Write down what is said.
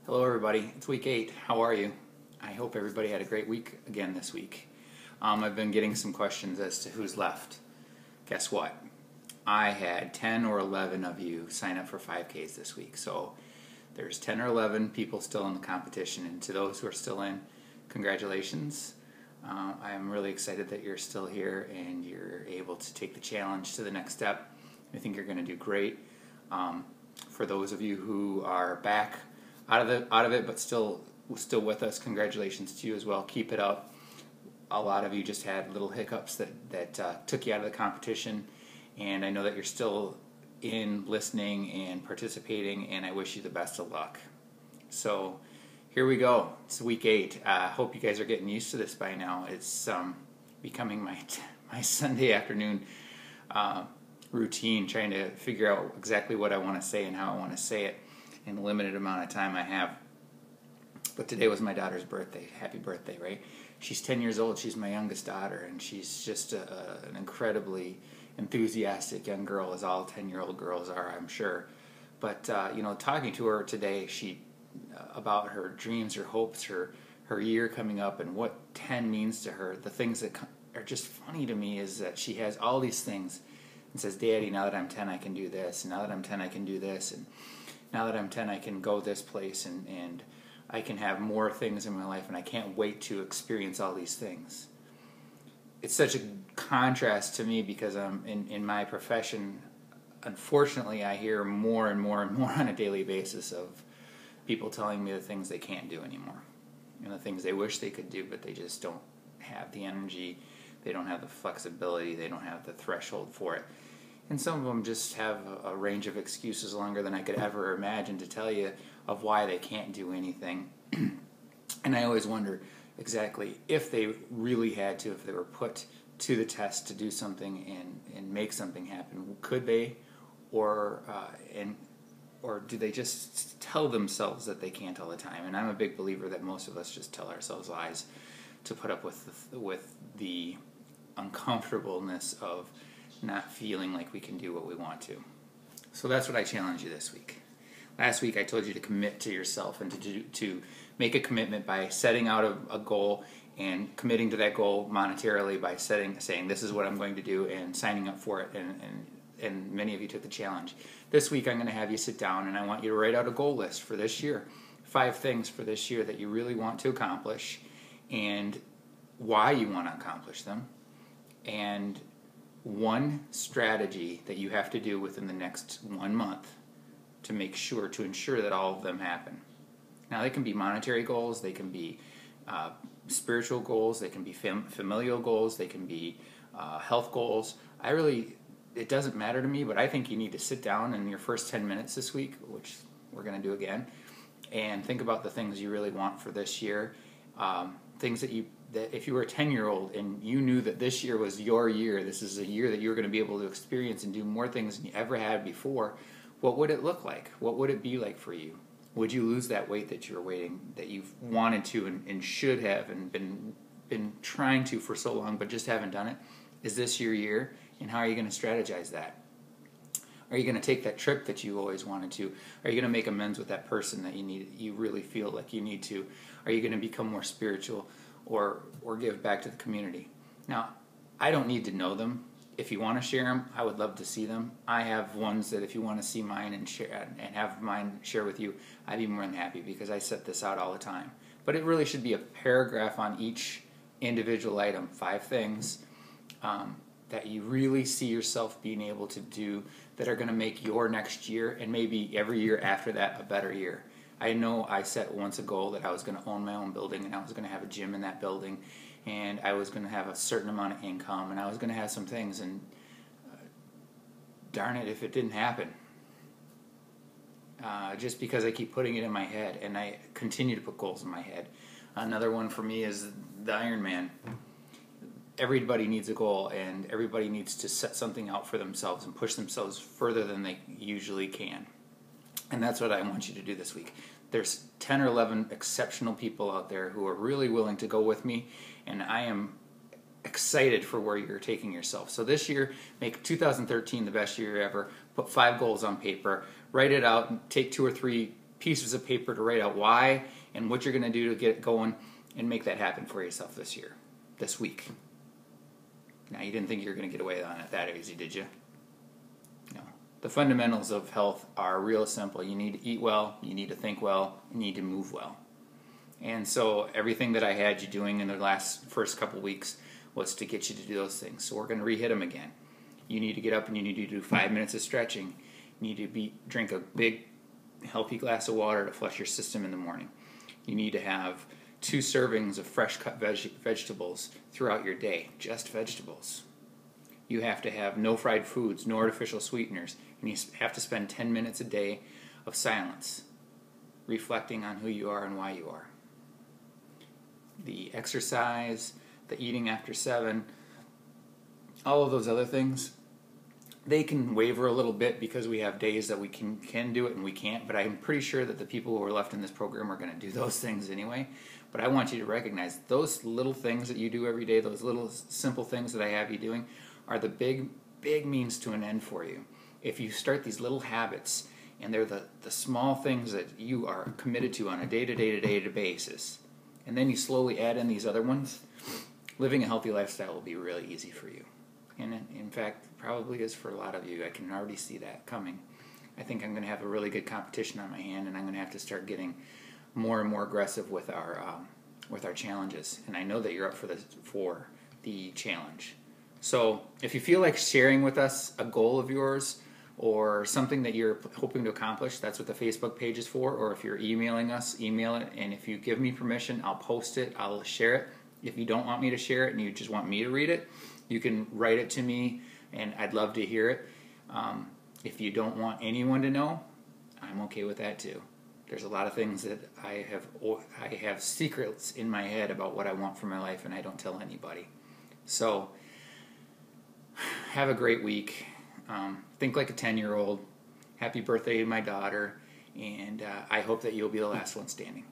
Hello everybody, it's week 8. How are you? I hope everybody had a great week again this week. I've been getting some questions as to who's left. Guess what? I had 10 or 11 of you sign up for 5Ks this week. So there's 10 or 11 people still in the competition, and to those who are still in, congratulations. I'm really excited that you're still here and you're able to take the challenge to the next step. I think you're going to do great. For those of you who are back out of it, but still with us, congratulations to you as well. Keep it up. A lot of you just had little hiccups that took you out of the competition, and I know that you're still in listening and participating, and I wish you the best of luck. So here we go. It's week 8. Hope you guys are getting used to this by now. It's becoming my Sunday afternoon routine, trying to figure out exactly what I want to say and how I want to say it in the limited amount of time I have. But today was my daughter's birthday. Happy birthday, right? She's 10 years old. She's my youngest daughter, and she's just an incredibly enthusiastic young girl, as all 10-year-old girls are, I'm sure. But talking to her today, about her dreams, her hopes, her year coming up, and what 10 means to her. The things that are just funny to me is that she has all these things and says, "Daddy, now that I'm 10, I can do this. And now that I'm 10, I can do this. And now that I'm 10, I can go this place, and I can have more things in my life, and I can't wait to experience all these things." It's such a contrast to me because I'm in my profession. Unfortunately, I hear more and more and more on a daily basis of people telling me the things they can't do anymore, and the things they wish they could do, but they just don't have the energy, they don't have the flexibility, they don't have the threshold for it. And some of them just have a range of excuses longer than I could ever imagine to tell you of why they can't do anything. And I always wonder exactly if they really had to, if they were put to the test to do something and make something happen, could they, or do they just tell themselves that they can't all the time? And I'm a big believer that most of us just tell ourselves lies to put up with the uncomfortableness of not feeling like we can do what we want to. So that's what I challenge you this week. Last week I told you to commit to yourself and to make a commitment by setting out a goal and committing to that goal monetarily by saying this is what I'm going to do and signing up for it, and many of you took the challenge. This week I'm going to have you sit down and I want you to write out a goal list for this year. 5 things for this year that you really want to accomplish and why you want to accomplish them, and one strategy that you have to do within the next 1 month to ensure that all of them happen. Now, they can be monetary goals, they can be spiritual goals, they can be familial goals, they can be health goals. It doesn't matter to me, but I think you need to sit down in your first 10 minutes this week, which we're going to do again, and think about the things you really want for this year. Things that if you were a 10-year-old and you knew that this year was your year, this is a year that you were going to be able to experience and do more things than you ever had before, what would it look like? What would it be like for you? Would you lose that weight that you were waiting, that you've wanted to and should have and been trying to for so long but just haven't done it? Is this your year? And how are you going to strategize that? Are you going to take that trip that you always wanted to? Are you going to make amends with that person that you really feel like you need to? Are you going to become more spiritual or give back to the community? Now, I don't need to know them. If you want to share them, I would love to see them. I have ones that if you want to see mine and share and have mine share with you, I'd be more than happy because I set this out all the time. But it really should be a paragraph on each individual item, 5 things that you really see yourself being able to do that are going to make your next year and maybe every year after that a better year. I know I set once a goal that I was going to own my own building, and I was going to have a gym in that building, and I was going to have a certain amount of income, and I was going to have some things, and darn it if it didn't happen. Just because I keep putting it in my head, and I continue to put goals in my head. Another one for me is the Ironman. Everybody needs a goal, and everybody needs to set something out for themselves and push themselves further than they usually can. And that's what I want you to do this week. There's 10 or 11 exceptional people out there who are really willing to go with me, and I am excited for where you're taking yourself. So this year, make 2013 the best year ever. Put 5 goals on paper, write it out, and take 2 or 3 pieces of paper to write out why and what you're going to do to get it going and make that happen for yourself this week. Now, you didn't think you were going to get away on it that easy, did you? No. The fundamentals of health are real simple. You need to eat well, you need to think well, you need to move well. And so everything that I had you doing in the first couple weeks was to get you to do those things. So we're going to re-hit them again. You need to get up and you need to do 5 minutes of stretching. You need to drink a big, healthy glass of water to flush your system in the morning. You need to have 2 servings of fresh cut vegetables throughout your day, just vegetables. You have to have no fried foods, no artificial sweeteners, and you have to spend 10 minutes a day of silence, reflecting on who you are and why you are. The exercise, the eating after 7, all of those other things, they can waver a little bit because we have days that we can do it and we can't, but I'm pretty sure that the people who are left in this program are going to do those things anyway. But I want you to recognize those little things that you do every day, those little simple things that I have you doing, are the big means to an end for you. If you start these little habits, and they're the small things that you are committed to on a day-to-day basis, and then you slowly add in these other ones, living a healthy lifestyle will be really easy for you. And in fact, probably is for a lot of you. I can already see that coming. I think I'm going to have a really good competition on my hand, and I'm going to have to start getting more and more aggressive with our challenges. And I know that you're up for the challenge. So if you feel like sharing with us a goal of yours or something that you're hoping to accomplish, that's what the Facebook page is for. Or if you're emailing us, email it. And if you give me permission, I'll post it. I'll share it. If you don't want me to share it and you just want me to read it, you can write it to me, and I'd love to hear it. If you don't want anyone to know, I'm okay with that too. There's a lot of things that I have secrets in my head about what I want for my life, and I don't tell anybody. So have a great week. Think like a 10-year-old. Happy birthday to my daughter, and I hope that you'll be the last one standing.